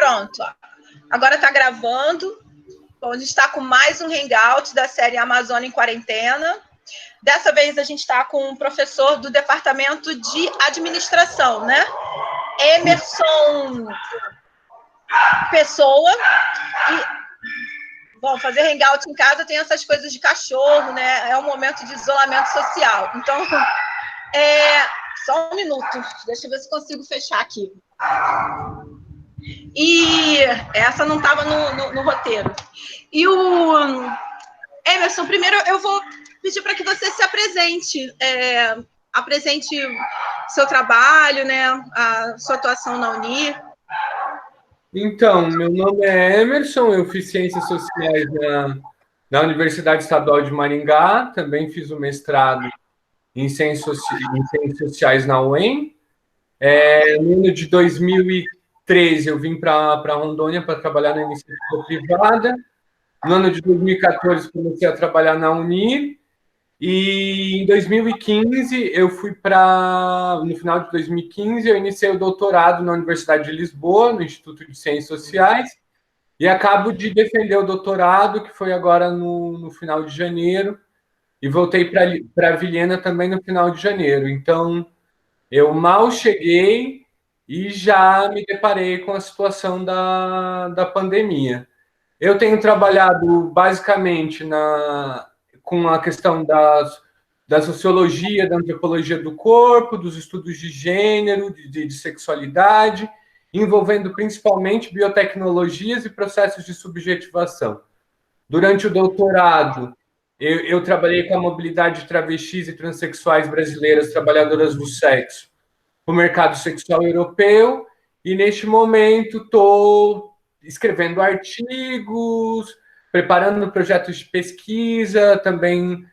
Pronto. Agora está gravando. Bom, a gente está com mais um Hangout da série Amazônia em Quarentena. Dessa vez a gente está com um professor do Departamento de Administração, né? Emerson Pessoa. E, bom, fazer Hangout em casa tem essas coisas de cachorro, né? É um momento de isolamento social. Então, só um minuto. Deixa eu ver se consigo fechar aqui. E essa não estava no roteiro. E o Emerson, primeiro eu vou pedir para que você se apresente, apresente seu trabalho, né, a sua atuação na Uni. Então, meu nome é Emerson, eu fiz Ciências Sociais na Universidade Estadual de Maringá, também fiz o mestrado em Ciências Sociais na UEM. No ano de 2013, eu vim para Rondônia para trabalhar na iniciativa privada. No ano de 2014, comecei a trabalhar na Uni. E em 2015, no final de 2015, eu iniciei o doutorado na Universidade de Lisboa, no Instituto de Ciências Sociais, e acabo de defender o doutorado, que foi agora no final de janeiro, e voltei para Vilhena também no final de janeiro. Então, eu mal cheguei e já me deparei com a situação da pandemia. Eu tenho trabalhado basicamente com a questão da sociologia, da antropologia do corpo, dos estudos de gênero, de sexualidade, envolvendo principalmente biotecnologias e processos de subjetivação. Durante o doutorado, eu trabalhei com a mobilidade de travestis e transexuais brasileiras trabalhadoras do sexo para o mercado sexual europeu, e neste momento estou escrevendo artigos, preparando projetos de pesquisa, também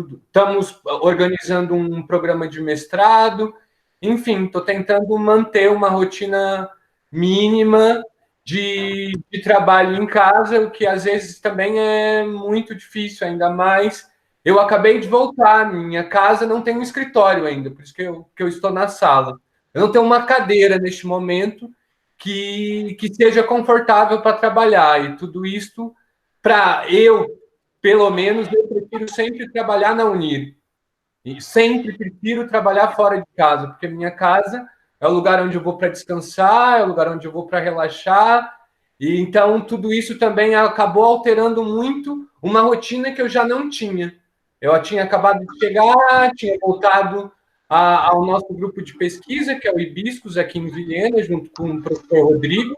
estamos organizando um programa de mestrado, enfim, estou tentando manter uma rotina mínima de trabalho em casa, o que às vezes também é muito difícil, ainda mais. Eu acabei de voltar, minha casa não tem um escritório ainda, por isso que eu estou na sala. Eu não tenho uma cadeira neste momento que seja confortável para trabalhar, e tudo isso, pelo menos, eu prefiro sempre trabalhar na Unir. E sempre prefiro trabalhar fora de casa, porque minha casa é o lugar onde eu vou para descansar, é o lugar onde eu vou para relaxar, e então tudo isso também acabou alterando muito uma rotina que eu já não tinha. Eu tinha acabado de chegar, tinha voltado ao nosso grupo de pesquisa, que é o Hibiscus, aqui em Vilhena, junto com o professor Rodrigo,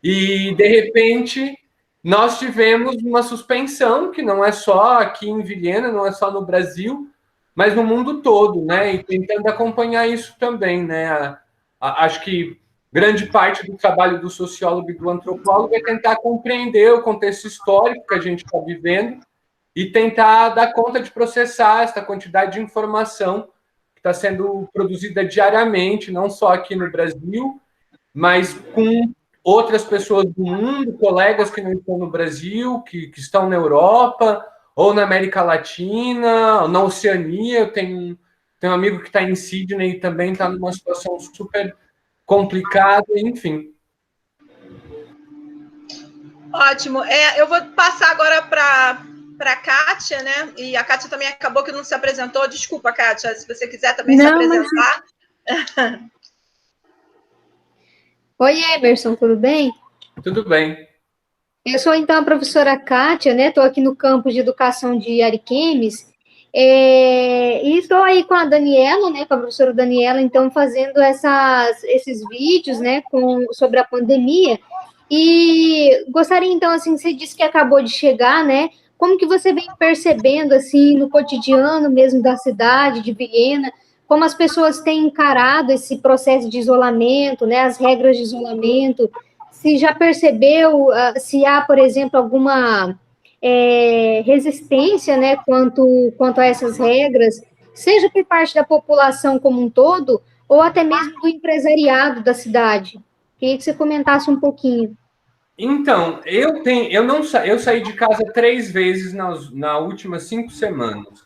e, de repente, nós tivemos uma suspensão, que não é só aqui em Vilhena, não é só no Brasil, mas no mundo todo, né? E tentando acompanhar isso também, né? Acho que grande parte do trabalho do sociólogo e do antropólogo é tentar compreender o contexto histórico que a gente está vivendo e tentar dar conta de processar essa quantidade de informação que está sendo produzida diariamente, não só aqui no Brasil, mas com outras pessoas do mundo, colegas que não estão no Brasil, que estão na Europa, ou na América Latina, ou na Oceania. Eu tenho um amigo que está em Sydney e também está numa situação super complicada, enfim. Ótimo. Eu vou passar agora para a Kátia, né? E a Kátia também acabou que não se apresentou. Desculpa, Kátia, se você quiser também se apresentar. Mas... Oi, Emerson, tudo bem? Tudo bem. Eu sou, então, a professora Kátia, né? Estou aqui no campus de educação de Ariquemes, e estou aí com a Daniela, né? Com a professora Daniela, então, fazendo esses vídeos, né? Sobre a pandemia. E gostaria, então, assim, você disse que acabou de chegar, né? Como que você vem percebendo, assim, no cotidiano mesmo da cidade, de Vilhena, como as pessoas têm encarado esse processo de isolamento, né? As regras de isolamento. Se já percebeu se há, por exemplo, alguma resistência, né, quanto a essas regras, seja por parte da população como um todo, ou até mesmo do empresariado da cidade? Queria que você comentasse um pouquinho. Então, eu saí de casa 3 vezes nas últimas 5 semanas.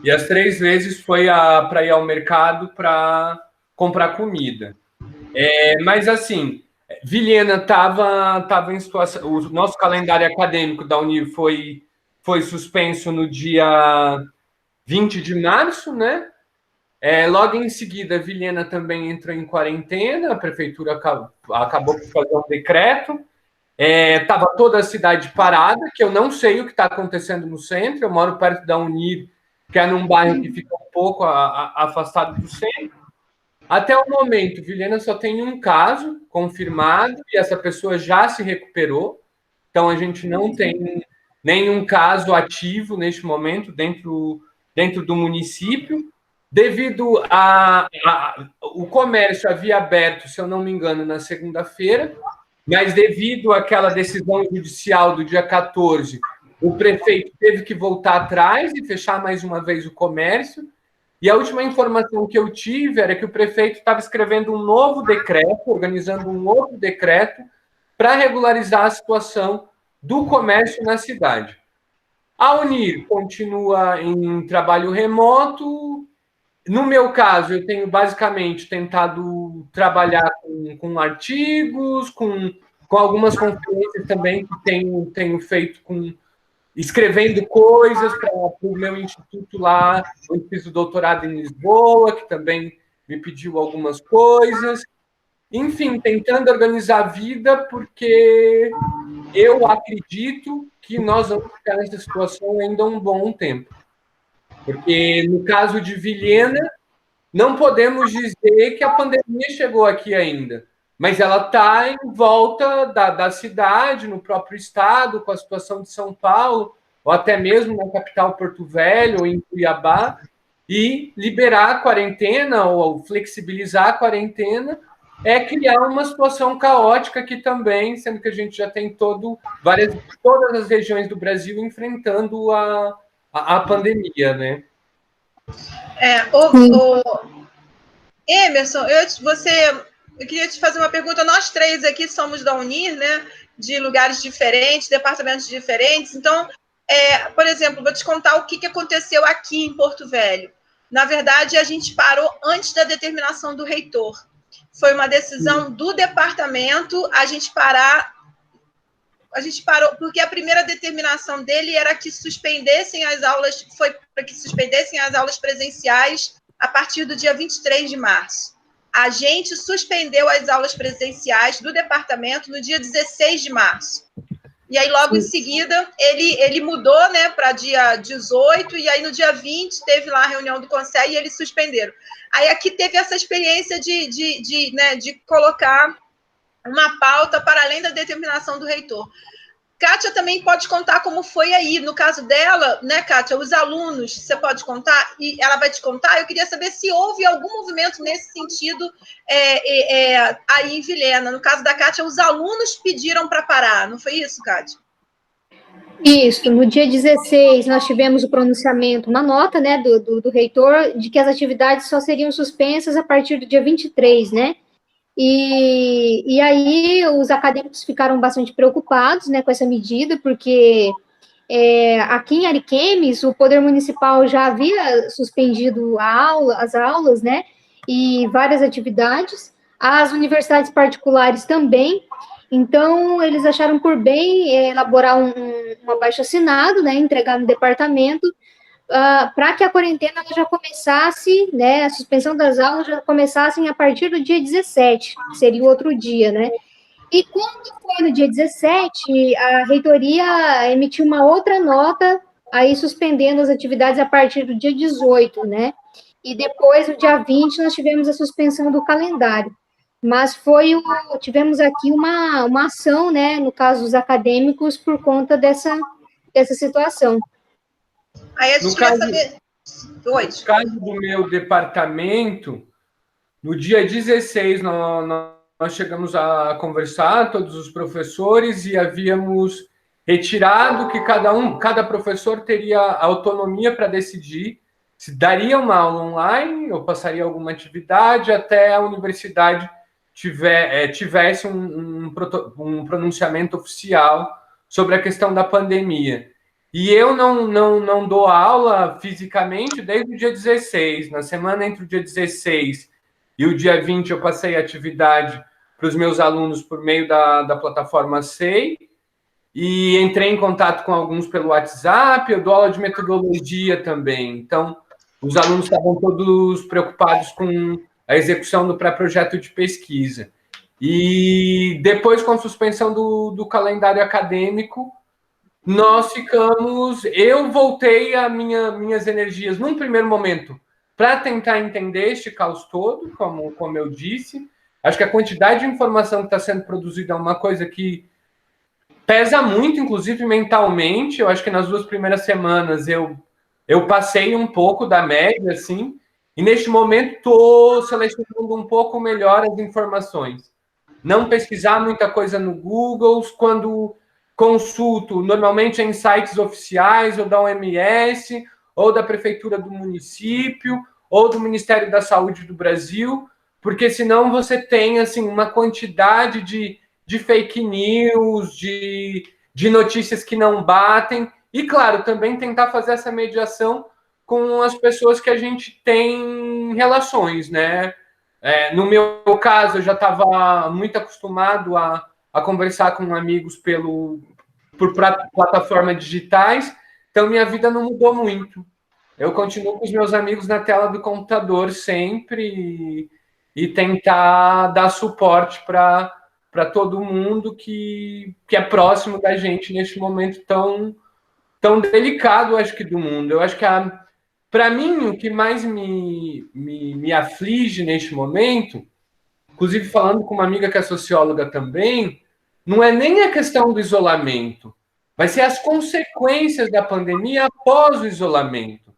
E as 3 vezes foi para ir ao mercado para comprar comida. Mas, assim, Vilhena estava em situação... O nosso calendário acadêmico da Unir foi suspenso no dia 20 de março, né? Logo em seguida, Vilhena também entrou em quarentena, a prefeitura acabou por fazer um decreto. Estava toda a cidade parada, que eu não sei o que está acontecendo no centro. Eu moro perto da Unir, que é num bairro que fica um pouco afastado do centro. Até o momento, Vilhena só tem um caso confirmado e essa pessoa já se recuperou. Então, a gente não tem nenhum caso ativo neste momento dentro do município. Devido o comércio havia aberto, se eu não me engano, na segunda-feira, mas devido àquela decisão judicial do dia 14, o prefeito teve que voltar atrás e fechar mais uma vez o comércio. E a última informação que eu tive era que o prefeito estava escrevendo um novo decreto, organizando um outro decreto, para regularizar a situação do comércio na cidade. A Unir continua em trabalho remoto. No meu caso, eu tenho basicamente tentado trabalhar com artigos, com algumas conferências também que tenho feito escrevendo coisas para o meu instituto lá. Eu fiz o doutorado em Lisboa, que também me pediu algumas coisas. Enfim, tentando organizar a vida, porque eu acredito que nós vamos ficar nessa situação ainda um bom tempo. Porque, no caso de Vilhena, não podemos dizer que a pandemia chegou aqui ainda, mas ela está em volta da cidade, no próprio estado, com a situação de São Paulo, ou até mesmo na capital Porto Velho, ou em Cuiabá, e liberar a quarentena, ou flexibilizar a quarentena, criar uma situação caótica aqui também, sendo que a gente já tem todas as regiões do Brasil enfrentando a pandemia, né? Emerson, eu queria te fazer uma pergunta. Nós três aqui somos da Unir, né? De lugares diferentes, departamentos diferentes. Então, por exemplo, vou te contar o que aconteceu aqui em Porto Velho. Na verdade, a gente parou antes da determinação do reitor. Foi uma decisão do departamento a gente parou, porque a primeira determinação dele era que suspendessem as aulas, foi para que suspendessem as aulas presenciais a partir do dia 23 de março. A gente suspendeu as aulas presenciais do departamento no dia 16 de março. E aí, logo em seguida, ele mudou, né, para dia 18, e aí no dia 20 teve lá a reunião do conselho e eles suspenderam. Aí aqui teve essa experiência de colocar uma pauta para além da determinação do reitor. Kátia também pode contar como foi aí. No caso dela, né, Kátia, os alunos, você pode contar? E ela vai te contar. Eu queria saber se houve algum movimento nesse sentido aí em Vilhena. No caso da Kátia, os alunos pediram para parar. Não foi isso, Kátia? Isso. No dia 16, nós tivemos o pronunciamento, uma nota, né, do reitor, de que as atividades só seriam suspensas a partir do dia 23, né? E aí os acadêmicos ficaram bastante preocupados, né, com essa medida, porque aqui em Ariquemes o Poder Municipal já havia suspendido as aulas, né, e várias atividades, as universidades particulares também. Então eles acharam por bem elaborar um abaixo-assinado, né, entregar no departamento, para que a quarentena já começasse, né, a suspensão das aulas já começassem a partir do dia 17, que seria o outro dia, né? E quando foi no dia 17, a reitoria emitiu uma outra nota, aí suspendendo as atividades a partir do dia 18, né? E depois, no dia 20, nós tivemos a suspensão do calendário. Mas tivemos aqui uma ação, né, no caso dos acadêmicos, por conta dessa situação. Aí a gente quer saber... Oi. No caso do meu departamento, no dia 16, nós chegamos a conversar, todos os professores, e havíamos retirado que cada professor teria autonomia para decidir se daria uma aula online ou passaria alguma atividade até a universidade tivesse um pronunciamento oficial sobre a questão da pandemia. E eu não dou aula fisicamente desde o dia 16. Na semana entre o dia 16 e o dia 20 eu passei a atividade para os meus alunos por meio da plataforma SEI, e entrei em contato com alguns pelo WhatsApp, eu dou aula de metodologia também, então os alunos estavam todos preocupados com a execução do pré-projeto de pesquisa. E depois, com a suspensão do calendário acadêmico, eu voltei a minhas energias, num primeiro momento, para tentar entender este caos todo, como eu disse. Acho que a quantidade de informação que está sendo produzida é uma coisa que pesa muito, inclusive mentalmente. Eu acho que nas 2 primeiras semanas eu passei um pouco da média, assim, e neste momento estou selecionando um pouco melhor as informações. Não pesquisar muita coisa no Google, quando consulto, normalmente em sites oficiais, ou da OMS, ou da Prefeitura do município, ou do Ministério da Saúde do Brasil, porque senão você tem assim, uma quantidade de fake news, de notícias que não batem, e, claro, também tentar fazer essa mediação com as pessoas que a gente tem relações, né? No meu caso, eu já estava muito acostumado a conversar com amigos por plataformas digitais, então minha vida não mudou muito. Eu continuo com os meus amigos na tela do computador sempre e tentar dar suporte para todo mundo que é próximo da gente neste momento tão delicado, acho que, do mundo. Eu acho que, para mim, o que mais me aflige neste momento, inclusive falando com uma amiga que é socióloga também, não é nem a questão do isolamento, vai ser as consequências da pandemia após o isolamento.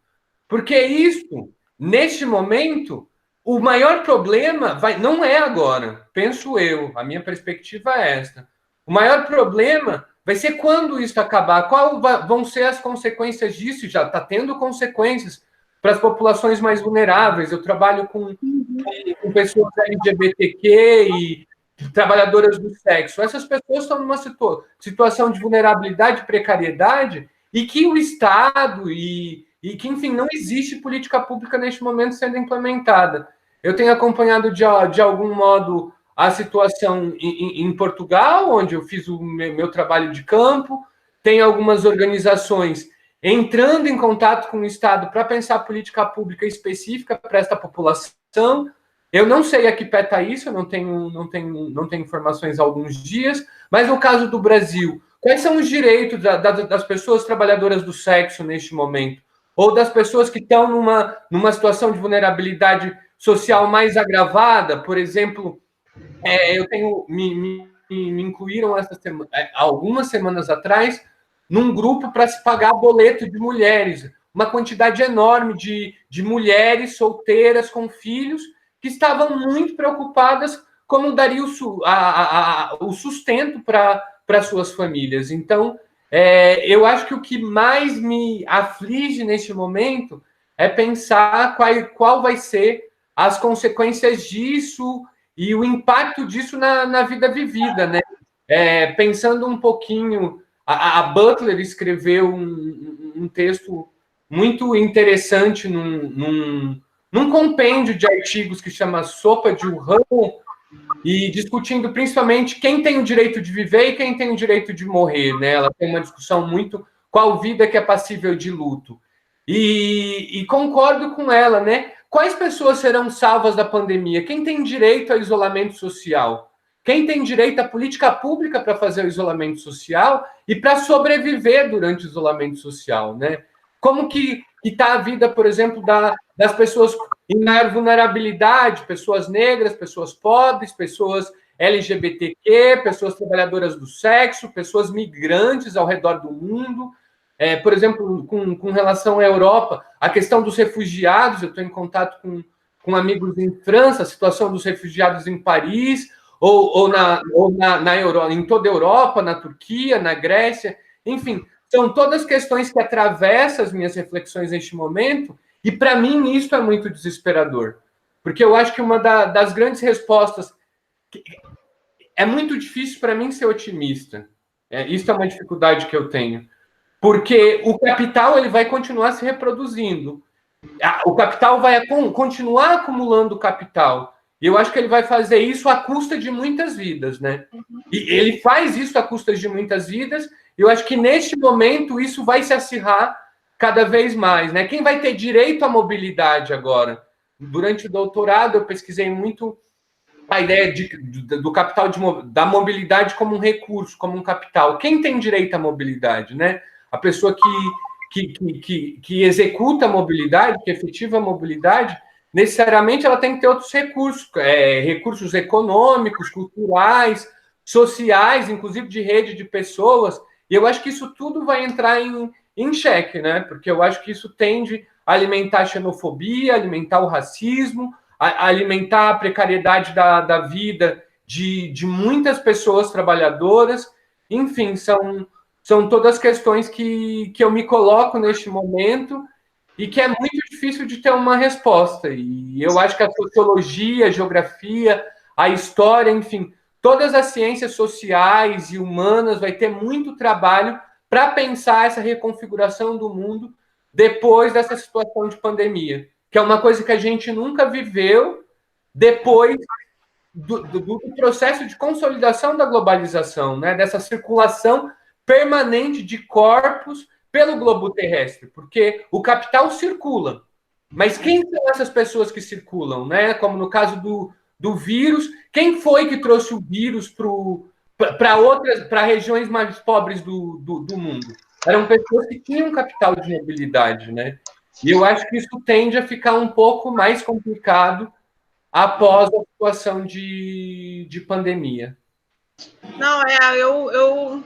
Porque isso, neste momento, o maior problema não é agora, penso eu, a minha perspectiva é esta. O maior problema vai ser quando isso acabar, quais vão ser as consequências disso, já está tendo consequências para as populações mais vulneráveis. Eu trabalho com pessoas LGBTQ e trabalhadoras do sexo. Essas pessoas estão numa situação de vulnerabilidade e precariedade e que o Estado e que, enfim, não existe política pública neste momento sendo implementada. Eu tenho acompanhado de algum modo a situação em Portugal, onde eu fiz o meu trabalho de campo, tem algumas organizações entrando em contato com o Estado para pensar política pública específica para esta população. Eu não sei a que pé está isso, eu não tenho informações há alguns dias, mas no caso do Brasil, quais são os direitos das pessoas trabalhadoras do sexo neste momento? Ou das pessoas que estão numa situação de vulnerabilidade social mais agravada? Por exemplo, me incluíram algumas semanas atrás num grupo para se pagar boleto de mulheres, uma quantidade enorme de mulheres solteiras com filhos que estavam muito preocupadas como daria o sustento para suas famílias. Então, eu acho que o que mais me aflige neste momento é pensar qual vai ser as consequências disso e o impacto disso na vida vivida, né? Pensando um pouquinho, a Butler escreveu um texto muito interessante num compêndio de artigos que chama Sopa de Wuhan, e discutindo principalmente quem tem o direito de viver e quem tem o direito de morrer, né? Ela tem uma discussão muito qual vida que é passível de luto. E concordo com ela, né? Quais pessoas serão salvas da pandemia? Quem tem direito a isolamento social? Quem tem direito à política pública para fazer o isolamento social e para sobreviver durante o isolamento social, né? Como que está a vida, por exemplo, das pessoas em maior vulnerabilidade, pessoas negras, pessoas pobres, pessoas LGBTQ, pessoas trabalhadoras do sexo, pessoas migrantes ao redor do mundo. Por exemplo, com relação à Europa, a questão dos refugiados, eu estou em contato com amigos em França, a situação dos refugiados em Paris, ou na Europa, em toda a Europa, na Turquia, na Grécia, enfim, são todas questões que atravessam as minhas reflexões neste momento, e para mim isso é muito desesperador, porque eu acho que uma das grandes respostas... É muito difícil para mim ser otimista, isso é uma dificuldade que eu tenho, porque o capital ele vai continuar se reproduzindo, o capital vai continuar acumulando capital, E eu acho que ele vai fazer isso à custa de muitas vidas, né? E ele faz isso à custa de muitas vidas, e eu acho que neste momento isso vai se acirrar cada vez mais, né? Quem vai ter direito à mobilidade agora? Durante o doutorado eu pesquisei muito a ideia do capital da mobilidade como um recurso, como um capital. Quem tem direito à mobilidade, né? A pessoa que executa a mobilidade, que efetiva a mobilidade, necessariamente ela tem que ter outros recursos, recursos econômicos, culturais, sociais, inclusive de rede de pessoas. E eu acho que isso tudo vai entrar em xeque, né? Porque eu acho que isso tende a alimentar a xenofobia, alimentar o racismo, alimentar a precariedade da vida de muitas pessoas trabalhadoras. Enfim, são todas questões que eu me coloco neste momento e que é muito difícil de ter uma resposta. E eu acho que a sociologia, a geografia, a história, enfim, todas as ciências sociais e humanas vai ter muito trabalho para pensar essa reconfiguração do mundo depois dessa situação de pandemia, que é uma coisa que a gente nunca viveu depois do processo de consolidação da globalização, né? Dessa circulação permanente de corpos pelo globo terrestre, porque o capital circula. Mas quem são essas pessoas que circulam, né? Como no caso do vírus, quem foi que trouxe o vírus para regiões mais pobres do mundo? Eram pessoas que tinham capital de mobilidade, né? E eu acho que isso tende a ficar um pouco mais complicado após a situação de pandemia. Não, eu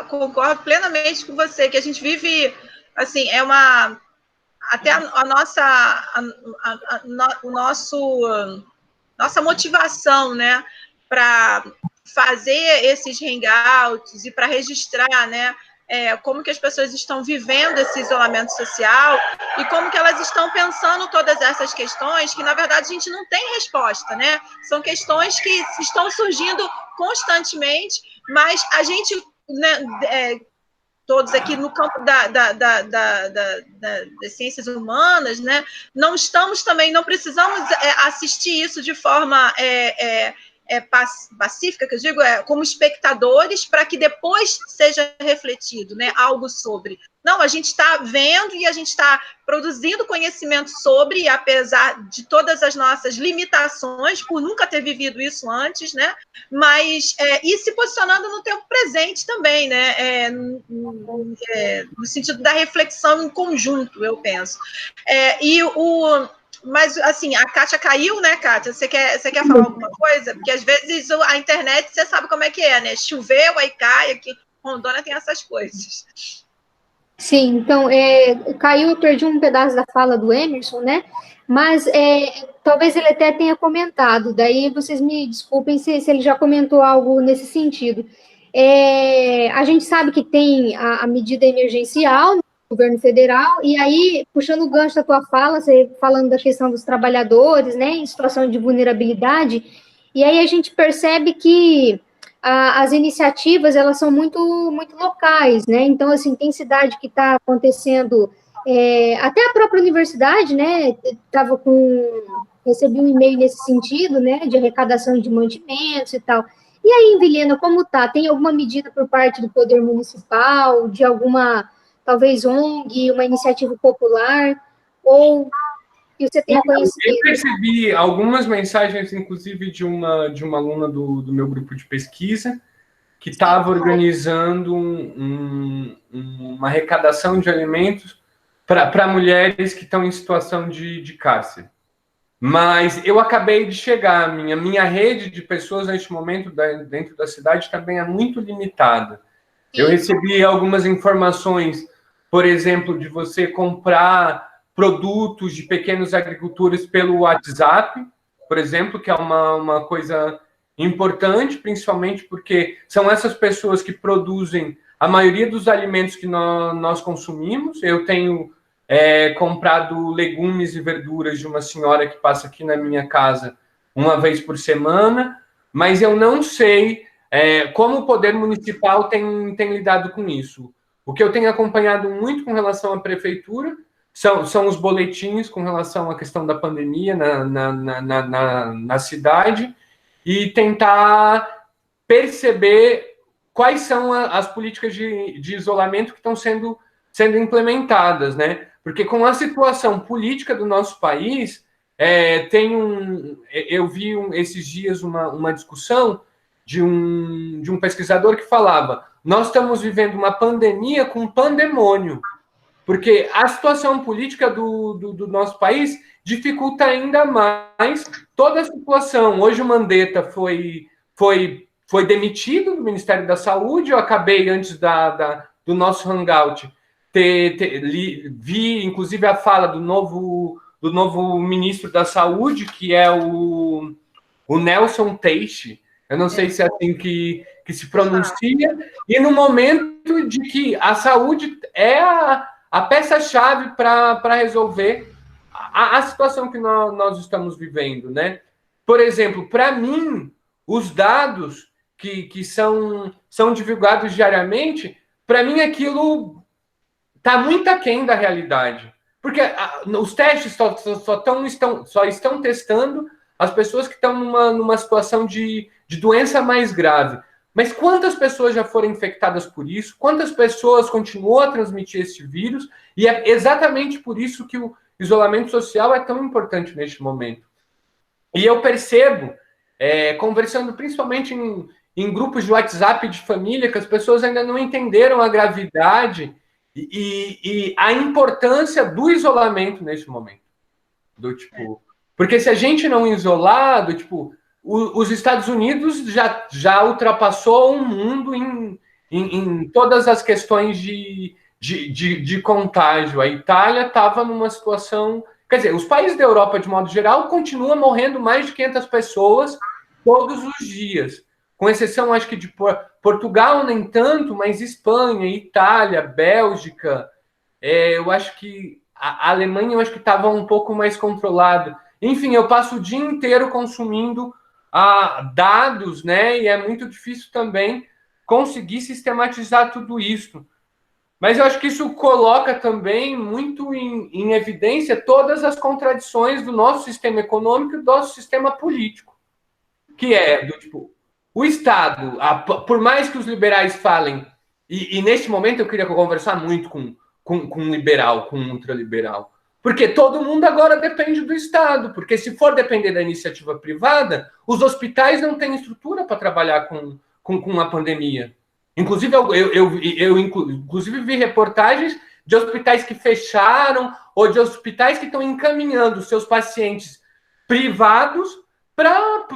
concordo plenamente com você, que a gente vive, assim, até a nossa motivação, né, para fazer esses hangouts e para registrar, né, como que as pessoas estão vivendo esse isolamento social e como que elas estão pensando todas essas questões que, na verdade, a gente não tem resposta, né? São questões que estão surgindo constantemente, mas a gente, né, todos aqui no campo das ciências humanas, né, não precisamos assistir isso de forma pacífica, que eu digo, como espectadores, para que depois seja refletido, né, algo sobre. Não, a gente está vendo e a gente está produzindo conhecimento sobre, apesar de todas as nossas limitações, por nunca ter vivido isso antes, né, mas e se posicionando no tempo presente também, né, no sentido da reflexão em conjunto, eu penso. Mas, assim, a Kátia caiu, né, Kátia? Você quer falar alguma coisa? Porque, às vezes, a internet, você sabe como é que é, né? Choveu, aí cai, aqui Rondônia tem essas coisas. Sim, então, caiu, eu perdi um pedaço da fala do Emerson, né? Mas talvez ele até tenha comentado, daí vocês me desculpem se ele já comentou algo nesse sentido. A gente sabe que tem a medida emergencial, governo federal, e aí, puxando o gancho da tua fala, você falando da questão dos trabalhadores, né, em situação de vulnerabilidade, e aí a gente percebe que as iniciativas, elas são muito, muito locais, né, então, assim, tem cidade que está acontecendo, até a própria universidade, né, recebi um e-mail nesse sentido, né, de arrecadação de mantimentos e tal. E aí, Vilhena, como tá? Tem alguma medida por parte do poder municipal, de alguma talvez ONG, uma iniciativa popular, ou que você tenha conhecido? Eu recebi algumas mensagens, inclusive, de uma aluna do meu grupo de pesquisa, que estava organizando uma arrecadação de alimentos para mulheres que estão em situação de cárcere. Mas eu acabei de chegar, a minha rede de pessoas, neste momento, dentro da cidade, também é muito limitada. Eu recebi algumas informações, por exemplo, de você comprar produtos de pequenos agricultores pelo WhatsApp, por exemplo, que é uma coisa importante, principalmente porque são essas pessoas que produzem a maioria dos alimentos que nós consumimos. Eu tenho comprado legumes e verduras de uma senhora que passa aqui na minha casa uma vez por semana, mas eu não sei como o poder municipal tem lidado com isso. O que eu tenho acompanhado muito com relação à prefeitura são os boletins com relação à questão da pandemia na cidade e tentar perceber quais são as políticas de isolamento que estão sendo implementadas, né? Porque com a situação política do nosso país, eu vi esses dias uma discussão de um pesquisador que falava: nós estamos vivendo uma pandemia com pandemônio, porque a situação política do nosso país dificulta ainda mais toda a situação. Hoje o Mandetta foi demitido do Ministério da Saúde. Eu acabei, antes do nosso hangout, vi, inclusive, a fala do novo ministro da Saúde, que é o Nelson Teixe. Eu não sei se é assim que se pronuncia. E no momento de que a saúde é a peça-chave para resolver a situação que nós estamos vivendo, né? Por exemplo, para mim, os dados que são divulgados diariamente, para mim aquilo está muito aquém da realidade. Porque os testes só estão testando as pessoas que estão numa situação de doença mais grave. Mas quantas pessoas já foram infectadas por isso? Quantas pessoas continuam a transmitir esse vírus? E é exatamente por isso que o isolamento social é tão importante neste momento. E eu percebo, conversando principalmente em grupos de WhatsApp de família, que as pessoas ainda não entenderam a gravidade e a importância do isolamento neste momento. Porque se a gente não isolar, os Estados Unidos já ultrapassou o mundo em todas as questões de contágio. A Itália estava numa situação... Quer dizer, os países da Europa, de modo geral, continuam morrendo mais de 500 pessoas todos os dias. Com exceção, acho que de Portugal, nem tanto, mas Espanha, Itália, Bélgica. Eu acho que a Alemanha eu acho que estava um pouco mais controlada. Enfim, eu passo o dia inteiro consumindo dados, né? E é muito difícil também conseguir sistematizar tudo isso. Mas eu acho que isso coloca também muito em evidência todas as contradições do nosso sistema econômico e do nosso sistema político. Que é o Estado, por mais que os liberais falem, e neste momento eu queria conversar muito com um liberal, com um ultraliberal, porque todo mundo agora depende do Estado, porque se for depender da iniciativa privada, os hospitais não têm estrutura para trabalhar com a pandemia. Inclusive, eu inclusive vi reportagens de hospitais que fecharam ou de hospitais que estão encaminhando seus pacientes privados para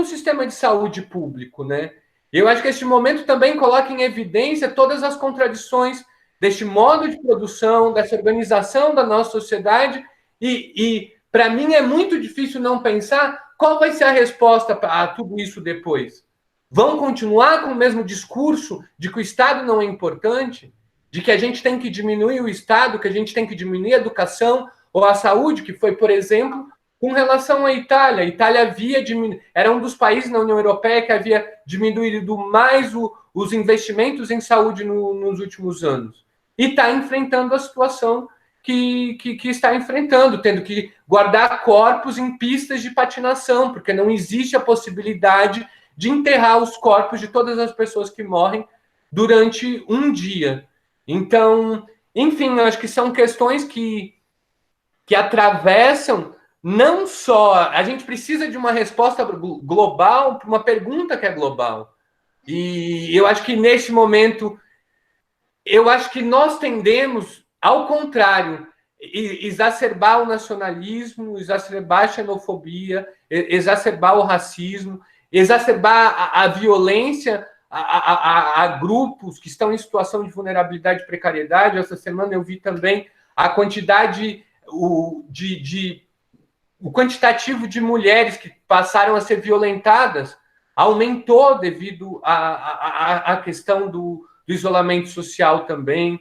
o sistema de saúde público, né? Eu acho que este momento também coloca em evidência todas as contradições deste modo de produção, dessa organização da nossa sociedade, e para mim é muito difícil não pensar qual vai ser a resposta a tudo isso depois. Vão continuar com o mesmo discurso de que o Estado não é importante, de que a gente tem que diminuir o Estado, que a gente tem que diminuir a educação ou a saúde, que foi, por exemplo, com relação à Itália. A Itália era um dos países na União Europeia que havia diminuído mais os investimentos em saúde nos últimos anos. E está enfrentando a situação que está enfrentando, tendo que guardar corpos em pistas de patinação, porque não existe a possibilidade de enterrar os corpos de todas as pessoas que morrem durante um dia. Então, enfim, acho que são questões que atravessam não só... A gente precisa de uma resposta global para uma pergunta que é global. E eu acho que, neste momento, eu acho que nós tendemos, ao contrário, exacerbar o nacionalismo, exacerbar a xenofobia, exacerbar o racismo, exacerbar a violência a grupos que estão em situação de vulnerabilidade e precariedade. Essa semana eu vi também a quantidade, o quantitativo de mulheres que passaram a ser violentadas aumentou devido à questão do isolamento social também.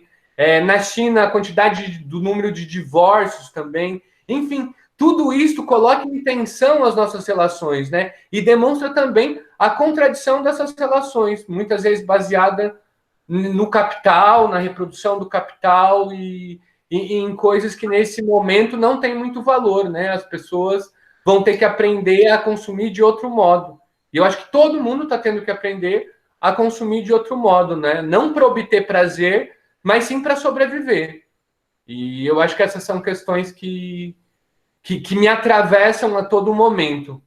Na China, a quantidade do número de divórcios também. Enfim, tudo isso coloca em tensão as nossas relações, né? E demonstra também a contradição dessas relações, muitas vezes baseada no capital, na reprodução do capital, e em coisas que nesse momento não tem muito valor, né? As pessoas vão ter que aprender a consumir de outro modo. E eu acho que todo mundo está tendo que aprender a consumir de outro modo, né? Não para obter prazer, mas sim para sobreviver. E eu acho que essas são questões que me atravessam a todo momento.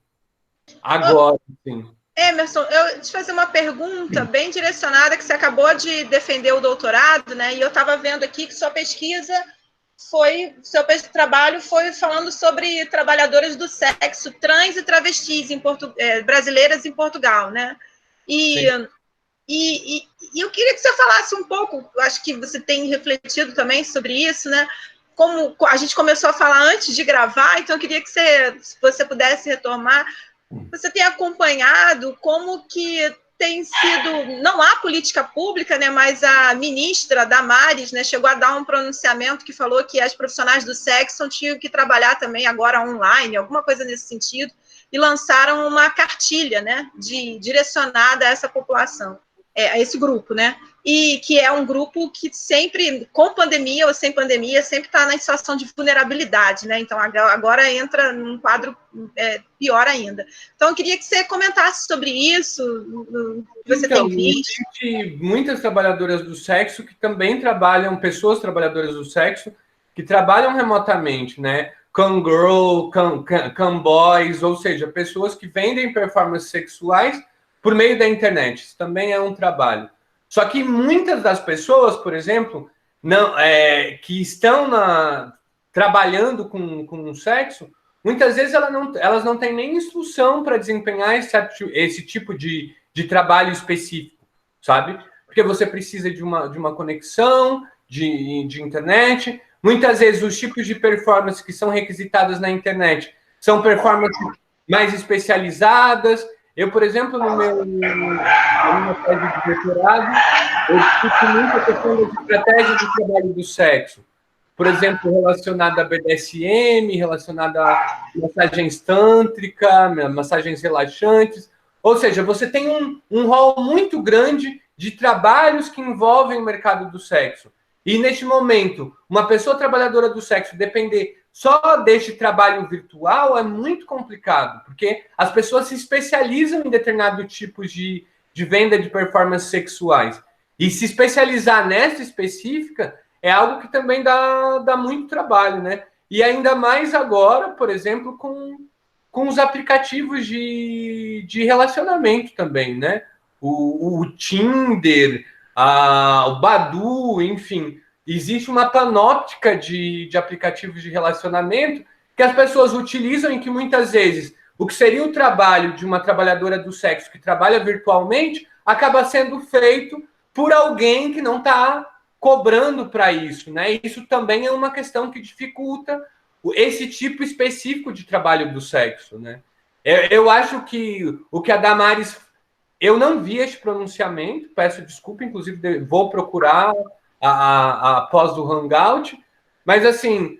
Agora, sim. Emerson, eu te fazer uma pergunta bem direcionada, que você acabou de defender o doutorado, né? E eu estava vendo aqui que sua pesquisa seu trabalho foi falando sobre trabalhadoras do sexo trans e travestis brasileiras em Portugal, né? E eu queria que você falasse um pouco, eu acho que você tem refletido também sobre isso, né? Como a gente começou a falar antes de gravar, então eu queria que você pudesse retomar. Você tem acompanhado como que tem sido, não há política pública, né, mas a ministra Damares, né, chegou a dar um pronunciamento que falou que as profissionais do sexo tinham que trabalhar também agora online, alguma coisa nesse sentido, e lançaram uma cartilha, né, direcionada a essa população, a esse grupo, né, e que é um grupo que sempre, com pandemia ou sem pandemia, sempre está na situação de vulnerabilidade, né, então agora entra num quadro pior ainda. Então, eu queria que você comentasse sobre isso, que você tem visto. Existe muitas trabalhadoras do sexo que também trabalham, pessoas trabalhadoras do sexo, que trabalham remotamente, né, cam girl, cam boys, ou seja, pessoas que vendem performances sexuais por meio da internet. Isso também é um trabalho. Só que muitas das pessoas, por exemplo, que estão trabalhando com o sexo, muitas vezes elas não têm nem instrução para desempenhar esse tipo de trabalho específico, sabe? Porque você precisa de uma conexão de internet. Muitas vezes os tipos de performance que são requisitadas na internet são performances mais especializadas. Eu, por exemplo, na minha tese de doutorado, eu discuto muito a questão das estratégias de trabalho do sexo. Por exemplo, relacionada a BDSM, relacionada a massagens tântrica, massagens relaxantes. Ou seja, você tem um rol muito grande de trabalhos que envolvem o mercado do sexo. E, neste momento, uma pessoa trabalhadora do sexo depender só deste trabalho virtual é muito complicado, porque as pessoas se especializam em determinado tipo de venda de performances sexuais. E se especializar nessa específica é algo que também dá muito trabalho, né? E ainda mais agora, por exemplo, com os aplicativos de relacionamento também, né? O Tinder, o Badoo, enfim, existe uma panóptica de aplicativos de relacionamento que as pessoas utilizam e que muitas vezes o que seria o trabalho de uma trabalhadora do sexo que trabalha virtualmente acaba sendo feito por alguém que não está cobrando para isso, né? E isso também é uma questão que dificulta esse tipo específico de trabalho do sexo, né? Eu acho que o que a Damares... Eu não vi esse pronunciamento, peço desculpa, inclusive vou procurar a pós do Hangout, mas assim,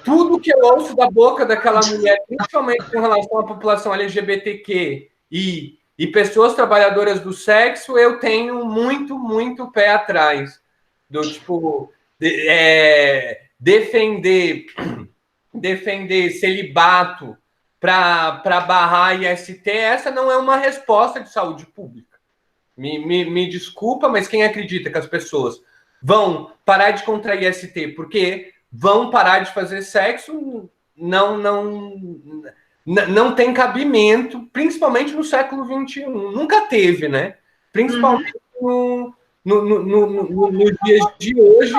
tudo que eu ouço da boca daquela mulher, principalmente com relação à população LGBTQ e pessoas trabalhadoras do sexo, eu tenho muito pé atrás. Do tipo, defender celibato para barrar IST, essa não é uma resposta de saúde pública. Me desculpa, mas quem acredita que as pessoas vão parar de contrair IST porque vão parar de fazer sexo, não tem cabimento, principalmente no século XXI. Nunca teve, né? Principalmente nos dias de hoje,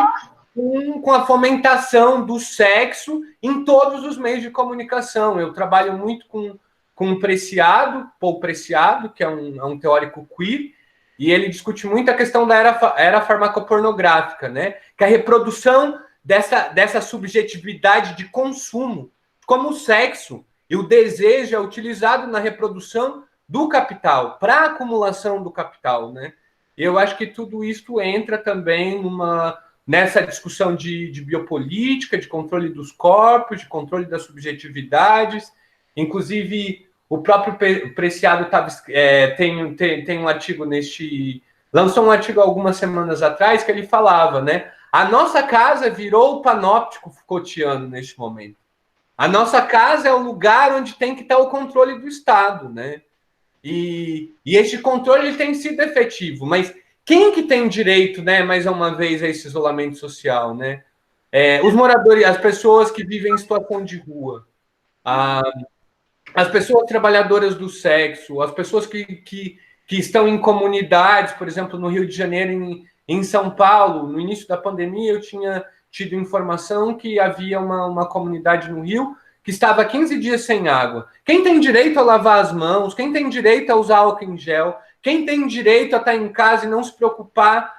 com a fomentação do sexo em todos os meios de comunicação. Eu trabalho muito com Paul Preciado, que é um teórico queer, e ele discute muito a questão da era farmacopornográfica, né? Que a reprodução dessa subjetividade de consumo, como o sexo e o desejo é utilizado na reprodução do capital, para a acumulação do capital, né? Eu acho que tudo isso entra também nessa discussão de biopolítica, de controle dos corpos, de controle das subjetividades. Inclusive, o próprio Preciado tem um artigo lançou um artigo algumas semanas atrás que ele falava, né? A nossa casa virou o panóptico Foucaultiano neste momento. A nossa casa é o lugar onde tem que estar o controle do Estado, né? E este controle ele tem sido efetivo, mas quem que tem direito, né, mais uma vez, a esse isolamento social, né? Os moradores, as pessoas que vivem em situação de rua, as pessoas trabalhadoras do sexo, as pessoas que estão em comunidades, por exemplo, no Rio de Janeiro, em São Paulo, no início da pandemia, eu tinha tido informação que havia uma comunidade no Rio que estava 15 dias sem água. Quem tem direito a lavar as mãos, quem tem direito a usar álcool em gel, quem tem direito a estar em casa e não se preocupar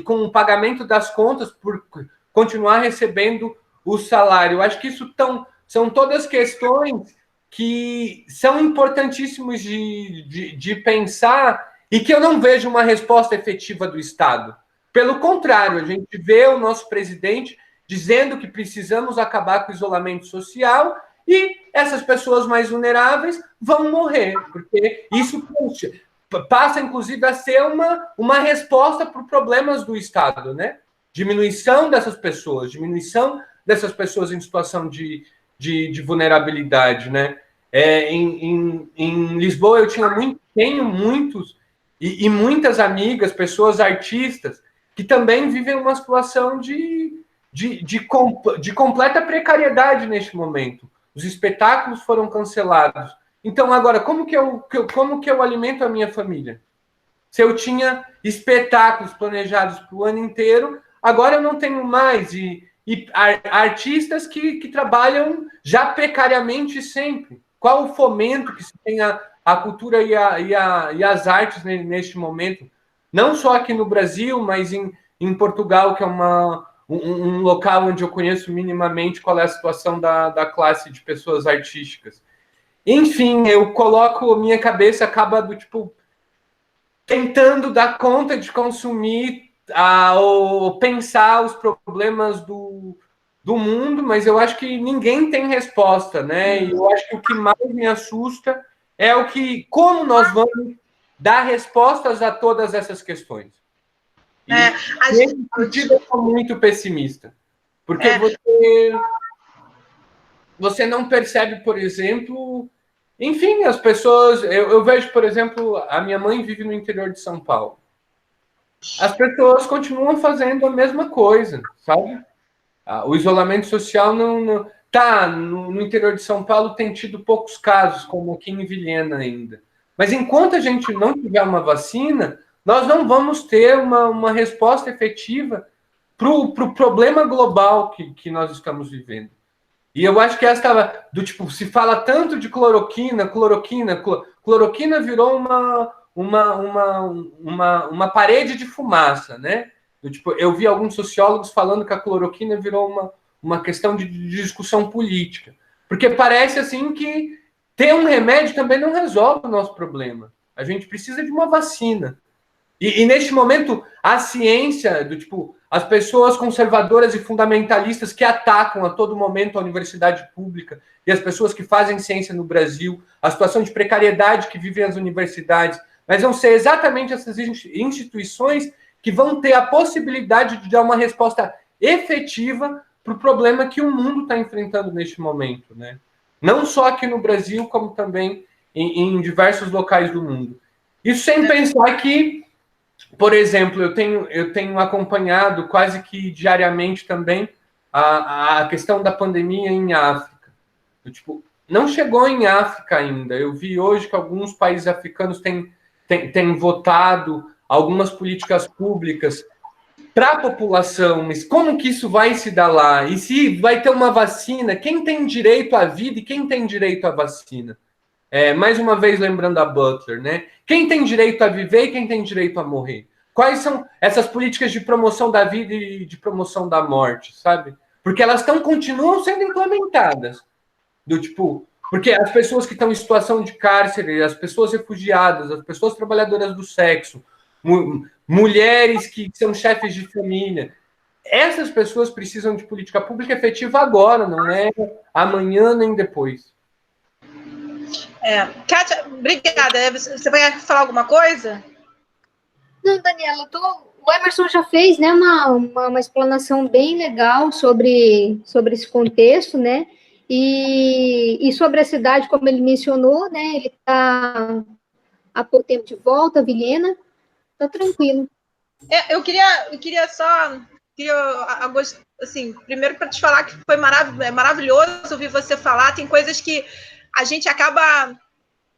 com o pagamento das contas por continuar recebendo o salário. Eu acho que isso são todas questões que são importantíssimos de pensar e que eu não vejo uma resposta efetiva do Estado. Pelo contrário, a gente vê o nosso presidente dizendo que precisamos acabar com o isolamento social e essas pessoas mais vulneráveis vão morrer, porque isso passa, inclusive, a ser uma resposta para os problemas do Estado, né? Diminuição dessas pessoas em situação de vulnerabilidade, né? Em Lisboa eu tenho muitos e muitas amigas, pessoas artistas, que também vivem uma situação de completa precariedade neste momento. Os espetáculos foram cancelados. Então, agora, como que eu alimento a minha família? Se eu tinha espetáculos planejados para o ano inteiro, agora eu não tenho mais. E artistas que trabalham já precariamente sempre. Qual o fomento que se tem a cultura e as artes neste momento? Não só aqui no Brasil, mas em Portugal, que é um local onde eu conheço minimamente qual é a situação da classe de pessoas artísticas. Enfim, eu coloco, minha cabeça acaba tentando dar conta de consumir ou pensar os problemas do mundo, mas eu acho que ninguém tem resposta, né? E eu acho que o que mais me assusta é como nós vamos dar respostas a todas essas questões. Nesse sentido, eu sou muito pessimista, porque você não percebe, por exemplo, enfim, as pessoas. Eu vejo, por exemplo, a minha mãe vive no interior de São Paulo. As pessoas continuam fazendo a mesma coisa, sabe? O isolamento social não tá no interior de São Paulo, tem tido poucos casos, como aqui em Vilhena ainda. Mas enquanto a gente não tiver uma vacina, nós não vamos ter uma resposta efetiva para o problema global que nós estamos vivendo. E eu acho que essa se fala tanto de cloroquina virou uma parede de fumaça, né? Eu vi alguns sociólogos falando que a cloroquina virou uma questão de discussão política. Porque parece assim que ter um remédio também não resolve o nosso problema. A gente precisa de uma vacina. E neste momento, a ciência, as pessoas conservadoras e fundamentalistas que atacam a todo momento a universidade pública e as pessoas que fazem ciência no Brasil, a situação de precariedade que vivem as universidades, mas vão ser exatamente essas instituições que vão ter a possibilidade de dar uma resposta efetiva para o problema que o mundo está enfrentando neste momento, né? Não só aqui no Brasil, como também em diversos locais do mundo. Isso sem pensar que, por exemplo, eu tenho acompanhado quase que diariamente também a questão da pandemia em África. Não chegou em África ainda. Eu vi hoje que alguns países africanos têm votado algumas políticas públicas para a população, mas como que isso vai se dar lá? E se vai ter uma vacina? Quem tem direito à vida e quem tem direito à vacina? Mais uma vez lembrando a Butler, né? Quem tem direito a viver e quem tem direito a morrer? Quais são essas políticas de promoção da vida e de promoção da morte, sabe? Porque elas continuam sendo implementadas. Porque as pessoas que estão em situação de cárcere, as pessoas refugiadas, as pessoas trabalhadoras do sexo, mulheres que são chefes de família, essas pessoas precisam de política pública efetiva agora, não é amanhã nem depois. Kátia, obrigada. Você vai falar alguma coisa? Não, Daniela, eu estou O Emerson já fez, né, uma explanação bem legal sobre esse contexto, né? E sobre a cidade, como ele mencionou, né? Ele está há pouco tempo de volta, Vilhena, tá tranquilo. Eu queria só, assim, primeiro para te falar que foi maravilhoso ouvir você falar. Tem coisas que a gente acaba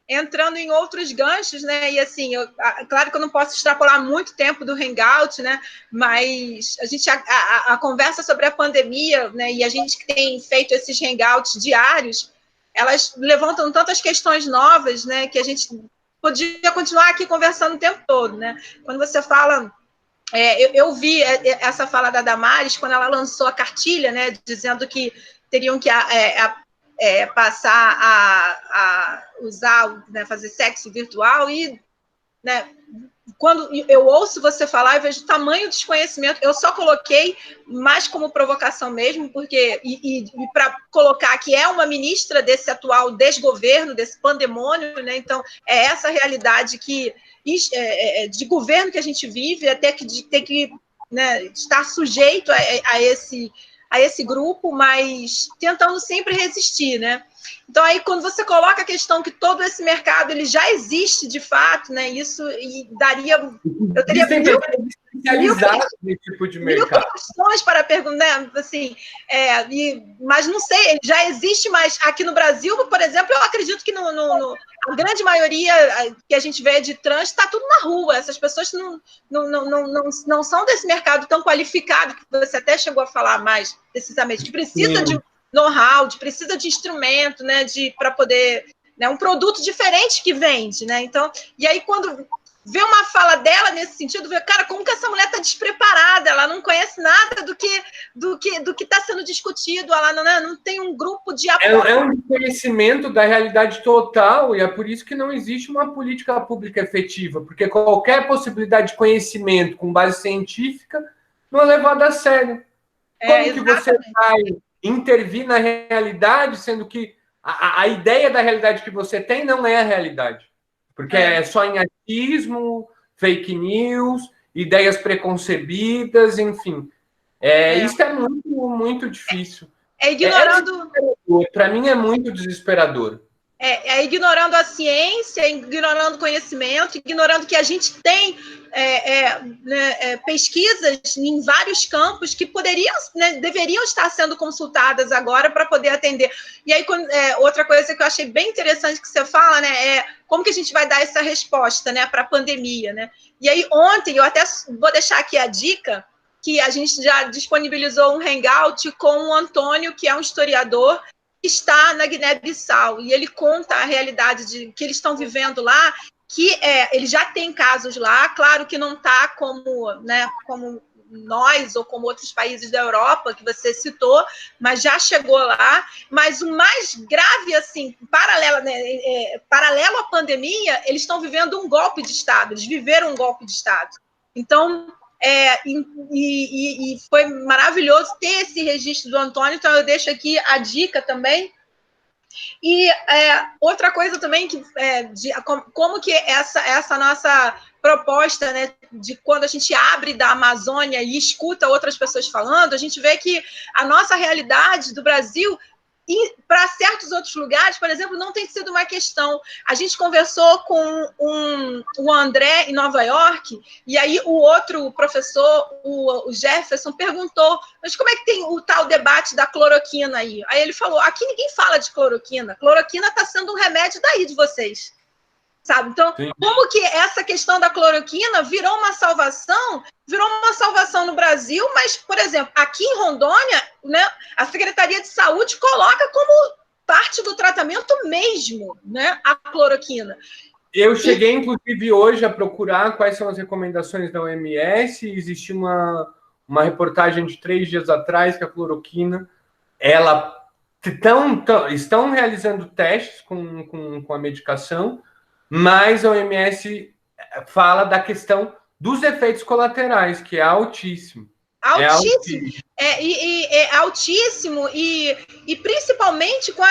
entrando em outros ganchos, né? E assim, claro que eu não posso extrapolar muito tempo do Hangout, né? Mas a conversa sobre a pandemia, né? E a gente que tem feito esses Hangouts diários, elas levantam tantas questões novas, né? Que a gente podia continuar aqui conversando o tempo todo, né? Quando você fala eu vi essa fala da Damares quando ela lançou a cartilha, né, dizendo que teriam que passar a usar, né, fazer sexo virtual e, né, quando eu ouço você falar, eu vejo o tamanho do desconhecimento. Eu só coloquei mais como provocação mesmo, porque e para colocar que é uma ministra desse atual desgoverno, desse pandemônio, né? Então é essa realidade que de governo que a gente vive, até que ter que, né, estar sujeito a esse grupo, mas tentando sempre resistir, né? Então, aí, quando você coloca a questão que todo esse mercado ele já existe de fato, né? Isso e daria. Eu teria nesse tipo de mercado. Questões para perguntar, né? Assim, mas não sei, já existe, mas aqui no Brasil, por exemplo, eu acredito que a grande maioria que a gente vê de trans está tudo na rua. Essas pessoas não são desse mercado tão qualificado, que você até chegou a falar mais precisamente, que precisa de know-how, precisa de instrumento, né, para poder, né, um produto diferente que vende, né? Então, e aí quando vê uma fala dela nesse sentido, vê, cara, como que essa mulher está despreparada? Ela não conhece nada do que está sendo discutido, ela não tem um grupo de apoio. É um desconhecimento da realidade total, e é por isso que não existe uma política pública efetiva, porque qualquer possibilidade de conhecimento com base científica não é levada a sério. Como que você vai intervir na realidade, sendo que a ideia da realidade que você tem não é a realidade? Porque é só em achismo, fake news, ideias preconcebidas, enfim. Isso é muito, muito difícil. Ignorando. Para mim é muito desesperador. Ignorando a ciência, ignorando o conhecimento, ignorando que a gente tem pesquisas em vários campos que poderiam, né, deveriam estar sendo consultadas agora para poder atender. E aí, outra coisa que eu achei bem interessante que você fala, né, é como que a gente vai dar essa resposta, né, para a pandemia, né? E aí, ontem, eu até vou deixar aqui a dica, que a gente já disponibilizou um hangout com o Antônio, que é um historiador, está na Guiné-Bissau, e ele conta a realidade que eles estão vivendo lá, que ele já tem casos lá, claro que não está como nós ou como outros países da Europa que você citou, mas já chegou lá. Mas o mais grave, assim, paralelo à pandemia, eles estão vivendo um golpe de Estado, eles viveram um golpe de Estado. Então, e foi maravilhoso ter esse registro do Antônio, então eu deixo aqui a dica também. E outra coisa também, como que essa nossa proposta, né, de quando a gente abre da Amazônia e escuta outras pessoas falando, a gente vê que a nossa realidade do Brasil, para certos outros lugares, por exemplo, não tem sido uma questão. A gente conversou com o André em Nova York, e aí o outro professor, o Jefferson, perguntou, mas como é que tem o tal debate da cloroquina aí? Aí ele falou, aqui ninguém fala de cloroquina está sendo um remédio daí de vocês. Sabe? Então, sim, como que essa questão da cloroquina virou uma salvação no Brasil, mas, por exemplo, aqui em Rondônia, né, a Secretaria de Saúde coloca como parte do tratamento mesmo, né, a cloroquina. Eu cheguei, inclusive, hoje a procurar quais são as recomendações da OMS. Existe uma reportagem de 3 dias atrás que a cloroquina, estão realizando testes com a medicação, mas a OMS fala da questão dos efeitos colaterais, que é altíssimo. Altíssimo. É altíssimo e principalmente com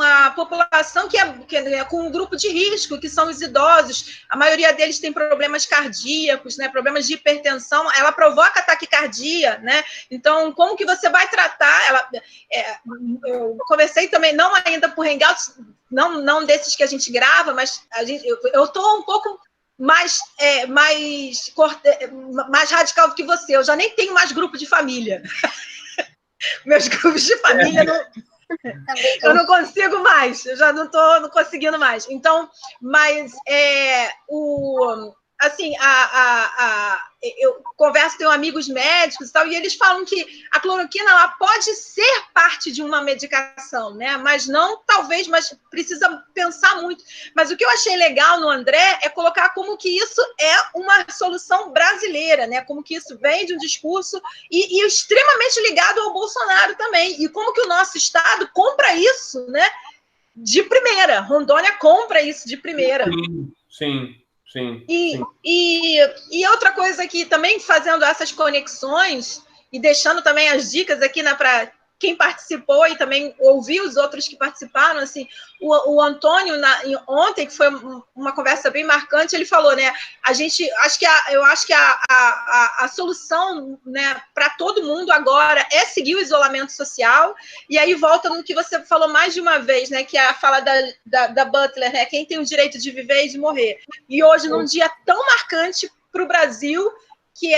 a população que é com um grupo de risco, que são os idosos. A maioria deles tem problemas cardíacos, né, problemas de hipertensão. Ela provoca taquicardia, né? Então, como que você vai tratar? Eu conversei também, não ainda por Hangouts, não desses que a gente grava, mas eu estou um pouco mais radical do que você. Eu já nem tenho mais grupo de família. Meus grupos de família eu não consigo mais. Eu já não estou conseguindo mais. Então, mas assim, eu converso, tenho amigos médicos e tal, e eles falam que a cloroquina ela pode ser parte de uma medicação, né? Mas não, talvez, mas precisa pensar muito. Mas o que eu achei legal no André é colocar como que isso é uma solução brasileira, né? Como que isso vem de um discurso e extremamente ligado ao Bolsonaro também. E como que o nosso Estado compra isso, né? De primeira. Rondônia compra isso de primeira. Sim. E outra coisa aqui, também fazendo essas conexões e deixando também as dicas aqui, né, para quem participou e também ouvir os outros que participaram, assim, o Antônio, ontem, que foi uma conversa bem marcante, ele falou, né, eu acho que a solução, né, para todo mundo agora é seguir o isolamento social, e aí volta no que você falou mais de uma vez, né, que é a fala da Butler, né, quem tem o direito de viver e de morrer. E hoje, num dia tão marcante para o Brasil, que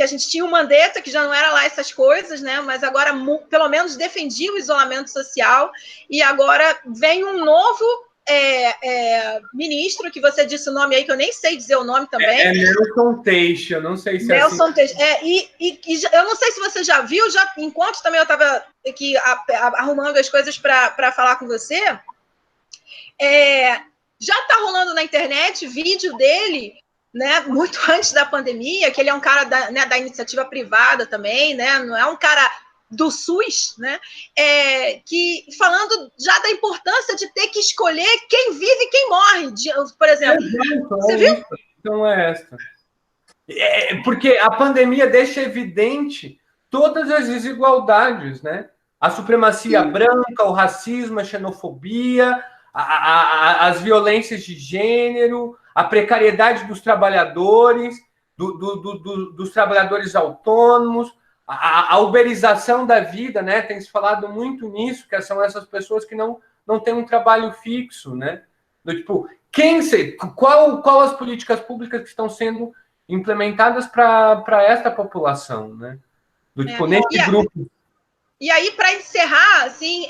a gente tinha o Mandetta, que já não era lá essas coisas, né? Mas agora, pelo menos, defendia o isolamento social, e agora vem um novo ministro, que você disse o nome aí, que eu nem sei dizer o nome também. Nelson Teixe, eu não sei se Nelson Teixe. Eu não sei se você já viu, enquanto também eu estava aqui arrumando as coisas para falar com você, já está rolando na internet vídeo dele, né, muito antes da pandemia, que ele é um cara da iniciativa privada também, né, não é um cara do SUS, né, que falando já da importância de ter que escolher quem vive e quem morre, por exemplo. Você viu? Então essa. Porque a pandemia deixa evidente todas as desigualdades, né? A supremacia branca, o racismo, a xenofobia, as violências de gênero, a precariedade dos trabalhadores, dos trabalhadores autônomos, a uberização da vida, né? Tem se falado muito nisso, que são essas pessoas que não têm um trabalho fixo, né? Tipo, qual as políticas públicas que estão sendo implementadas para esta população, né? Nesse grupo. E aí, para encerrar, assim,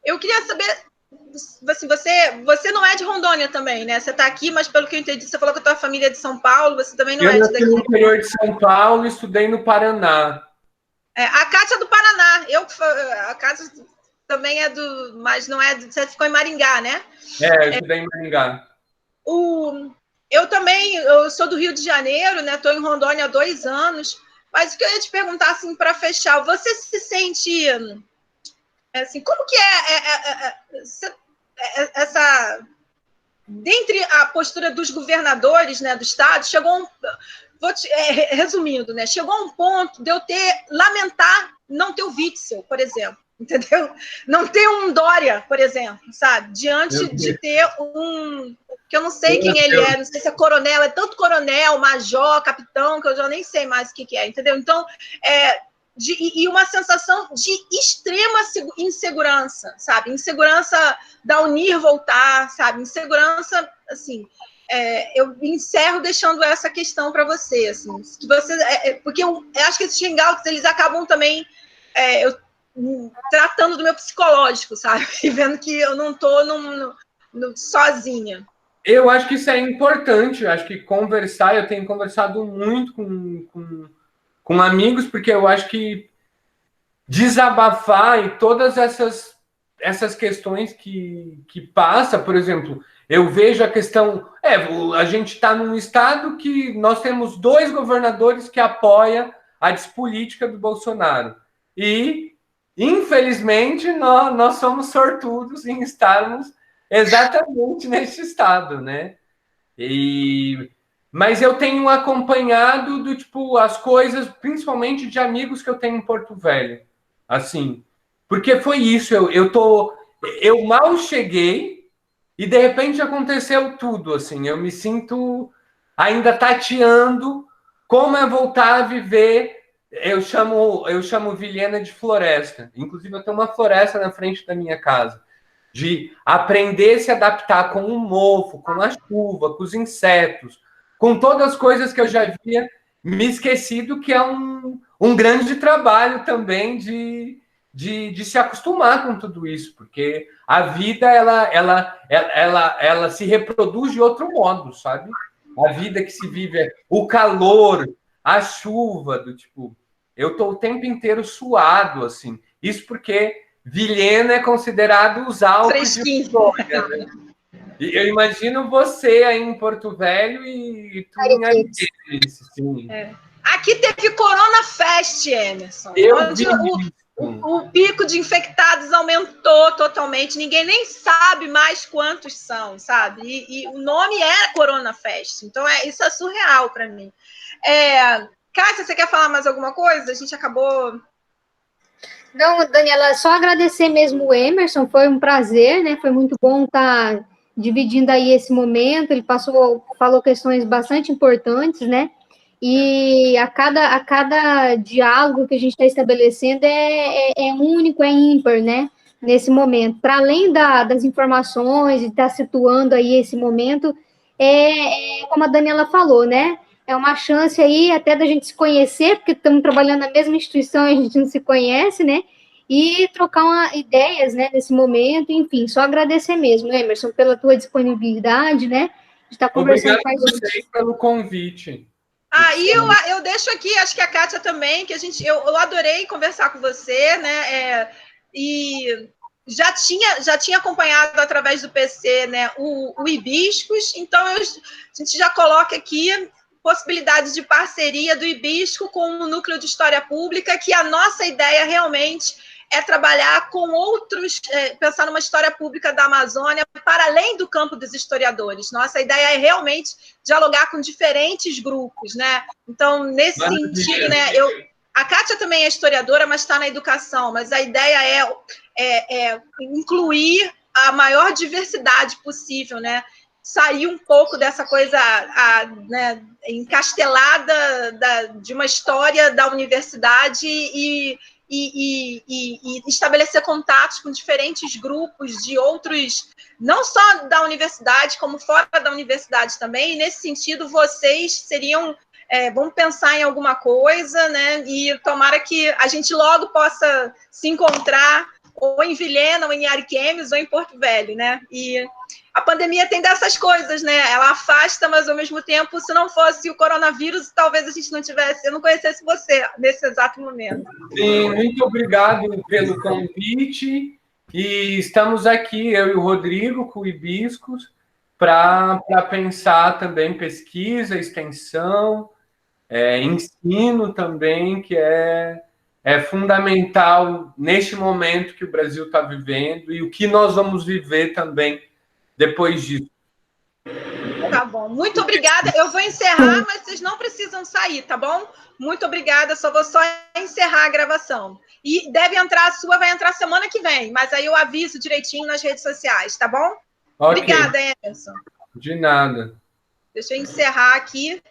eu queria saber, assim, você não é de Rondônia também, né? Você está aqui, mas pelo que eu entendi, você falou que a tua família é de São Paulo, você também não é de daqui. Eu nasci no interior de São Paulo e estudei no Paraná. A Kátia é do Paraná. A Kátia também é mas não é você ficou em Maringá, né? Eu estudei em Maringá. Eu sou do Rio de Janeiro, né? Estou em Rondônia há 2 anos. Mas o que eu ia te perguntar, assim, para fechar, você se sente, assim, como que essa... Dentre a postura dos governadores, né, do Estado, resumindo, né, chegou a um ponto de eu lamentar não ter o Witzel, por exemplo, entendeu? Não ter um Dória, por exemplo, sabe? Diante de ter que eu não sei quem ele é, não sei se é coronel, é tanto coronel, major, capitão, que eu já nem sei mais o que é, entendeu? Então, e uma sensação de extrema insegurança, sabe? Insegurança da Unir voltar, sabe? Insegurança, assim... eu encerro deixando essa questão para você, assim, que você, porque eu acho que esses hangouts, eles acabam também tratando do meu psicológico, sabe? Vendo que eu não estou sozinha. Eu acho que isso é importante, eu acho que eu tenho conversado muito com amigos, porque eu acho que desabafar e todas essas questões que passa, por exemplo, eu vejo a questão, a gente está num estado que nós temos 2 governadores que apoiam a despolítica do Bolsonaro. E, infelizmente, nós somos sortudos em estarmos exatamente nesse estado, né? E Mas eu tenho acompanhado do tipo as coisas, principalmente de amigos que eu tenho em Porto Velho, assim, porque foi isso. Eu mal cheguei e de repente aconteceu tudo, assim. Eu me sinto ainda tateando como é voltar a viver. Eu chamo Vilhena de floresta. Inclusive eu tenho uma floresta na frente da minha casa, de aprender a se adaptar com o mofo, com a chuva, com os insetos, com todas as coisas que eu já havia me esquecido, que é um grande trabalho também de se acostumar com tudo isso, porque a vida ela se reproduz de outro modo, sabe? A vida que se vive é o calor, a chuva, do tipo, eu tô o tempo inteiro suado, assim. Isso porque Vilhena é considerado os Alpes de Rondônia, né? E eu imagino você aí em Porto Velho e tu em Ariquemes, sim. Aqui teve Corona Fest, Emerson, onde o pico de infectados aumentou totalmente, ninguém nem sabe mais quantos são, sabe? E o nome é Corona Fest, então isso é surreal para mim. Cássia, você quer falar mais alguma coisa? A gente acabou... Não, Daniela, só agradecer mesmo o Emerson, foi um prazer, né? Foi muito bom estar dividindo aí esse momento. Ele falou questões bastante importantes, né? E a cada diálogo que a gente está estabelecendo é único, é ímpar, né? Nesse momento. Para além das informações e estar situando aí esse momento, como a Daniela falou, né? É uma chance aí até da gente se conhecer, porque estamos trabalhando na mesma instituição e a gente não se conhece, né? E trocar ideias, né, nesse momento. Enfim, só agradecer mesmo, Emerson, pela tua disponibilidade, né? De estar conversando com a gente. Obrigado a vocês pelo convite. Aí eu deixo aqui, acho que a Kátia também, que eu adorei conversar com você, né? E já tinha acompanhado através do PC, né, o Hibiscos, então a gente já coloca aqui possibilidades de parceria do Hibisco com o Núcleo de História Pública, que a nossa ideia realmente é trabalhar com outros, pensar numa história pública da Amazônia, para além do campo dos historiadores. Nossa ideia é realmente dialogar com diferentes grupos, né? Então, nesse sentido, né, a Kátia também é historiadora, mas está na educação, mas a ideia é incluir a maior diversidade possível, né? Sair um pouco dessa coisa né, encastelada de uma história da universidade e estabelecer contatos com diferentes grupos de outros, não só da universidade, como fora da universidade também. E, nesse sentido, vocês seriam... vamos pensar em alguma coisa, né? E tomara que a gente logo possa se encontrar ou em Vilhena, ou em Ariquemes, ou em Porto Velho, né? E a pandemia tem dessas coisas, né? Ela afasta, mas ao mesmo tempo, se não fosse o coronavírus, talvez a gente eu não conhecesse você nesse exato momento. Sim, muito obrigado pelo convite. E estamos aqui, eu e o Rodrigo, com o Hibiscos, para pensar também pesquisa, extensão, ensino também, que é fundamental neste momento que o Brasil está vivendo e o que nós vamos viver também depois disso. Tá bom, muito obrigada. Eu vou encerrar, mas vocês não precisam sair, tá bom? Muito obrigada, vou só encerrar a gravação. E a sua vai entrar semana que vem, mas aí eu aviso direitinho nas redes sociais, tá bom? Okay. Obrigada, Emerson. De nada. Deixa eu encerrar aqui.